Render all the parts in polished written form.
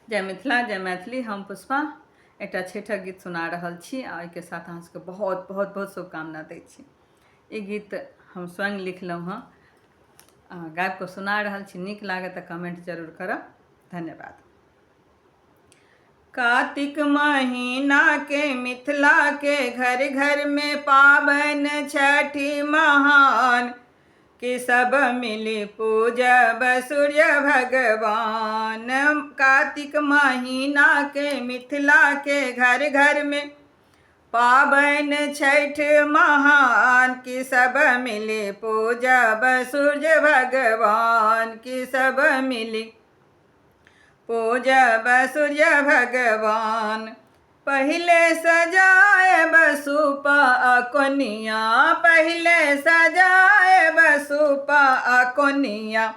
जय मिथिला जय मैथिली। हम पुष्पा एक छठक गीत सुना रहल छी आ के साथ अहाँ सबके बहुत बहुत बहुत शुभकामना दै छी। ई गीत हम स्वयं लिखलहुँ हँ, गाबि कऽ सुना रहल छी। नीक लागत तऽ कमेंट जरूर करब। धन्यवाद। कार्तिक महीना के मिथिला के घर घर में पाबनि छठी महान कि सब मिली पूजब सूर्य भगवान। कार्तिक महीना के मिथिला के घर घर में पाबनि छठ महान कि सब मिली पूजब सूर्य भगवान कि सब मिली पूजब सूर्य भगवान। पहले सजाएब सूपा कोनिया, पहले सजाएब सूपा कोनिया,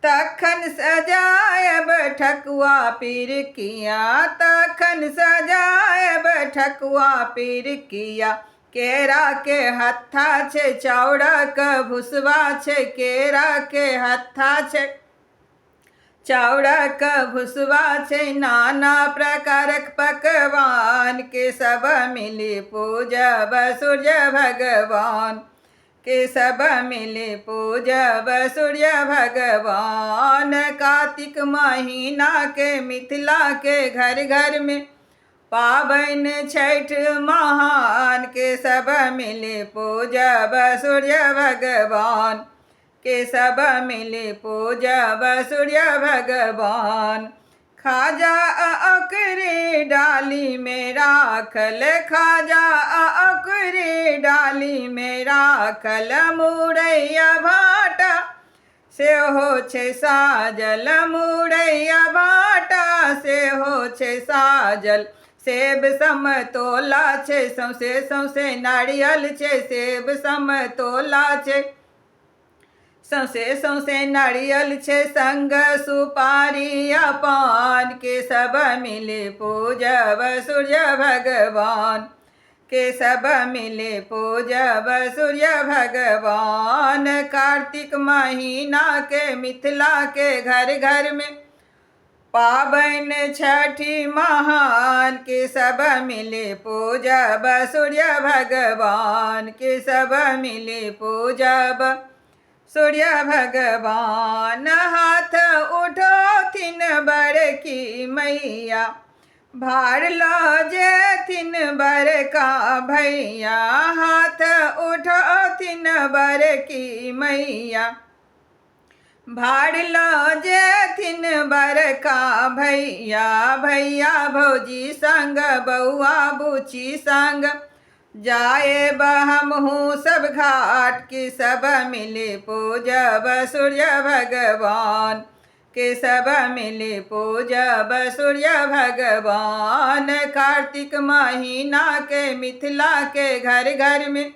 तखन सजाएब ठकुआ पिरकिया, तखन सजाएब ठकुआ पिरकिया। केरा के हत्था छे चाउरक भुसवा छे, केरा के हत्था छे चाउरक भुसवा छे, नाना प्रकारक पकवान के सब मिली पूजब सूर्य भगवान के सब मिली पूजब सूर्य भगवान। कार्तिक महीना के मिथिला के घर घर में पाबनि छठ महान के सब मिली पूजब सूर्य भगवान के सब मिली पूजब सूर्य भगवान। खाजा ओकरे डाली में राखल, खाजा ओकरे डाली में राखल, मुरैया भाटा सेहो छे साजल, मुरैया भाटा सेहो छे साजल। सेब समतोला छे सौसे सौसे नारियल छे, सेब समतोला छे सौसे सौसे नारियल छे, संग सुपारी पान के सब मिले पूजब सूर्य भगवान के सब मिले पूजब सूर्य भगवान। कार्तिक महीना के मिथिला के घर घर में पाबनि छठी महान के सब मिले पूजब सूर्य भगवान के सब मिले पूजब सूर्य भगवान। हाथ उठोथिन बड़की मैया, भार लो जेथिन बड़का भैया, हाथ उठोथिन बड़की मैया, भार लो जेथिन बड़का भैया। भैया भौजी संग बउआ बुची संग जाए हमहूँ सब घाट के सब मिले पूजब सूर्य भगवान के सब मिले पूजब सूर्य भगवान। कार्तिक महीना के मिथिला के घर घर में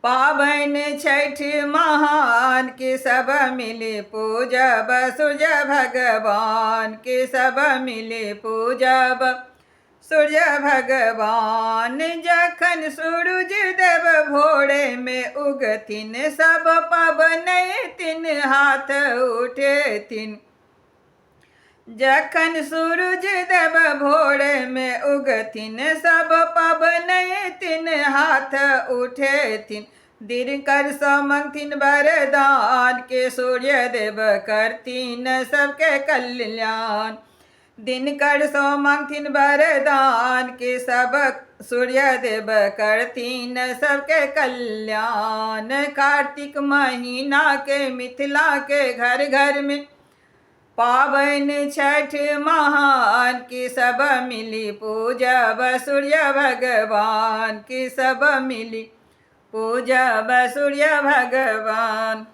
पाबनि छठ महान के सब मिले पूजब सूर्य भगवान के सब मिले पूजब सूर्य भगवान। जखन सूरज देव भोरे में उगथिन, सब पबनैतिन हाथ उठेथिन। जखन सूरज देव भोरे में उगथिन, सब पबनैतिन हाथ उठेथिन। दिनकर सो मंगथिन वरदान के सूर्य देव करथिन सबके कल्याण। दिनकर सो मंगथिन वरदान के सब सूर्य देव करथिन सबके कल्याण। कार्तिक महीना के मिथिला के घर घर में पाबनि छठ महान की सब मिली पूजब सूर्य भगवान की सब मिली पूजब सूर्य भगवान।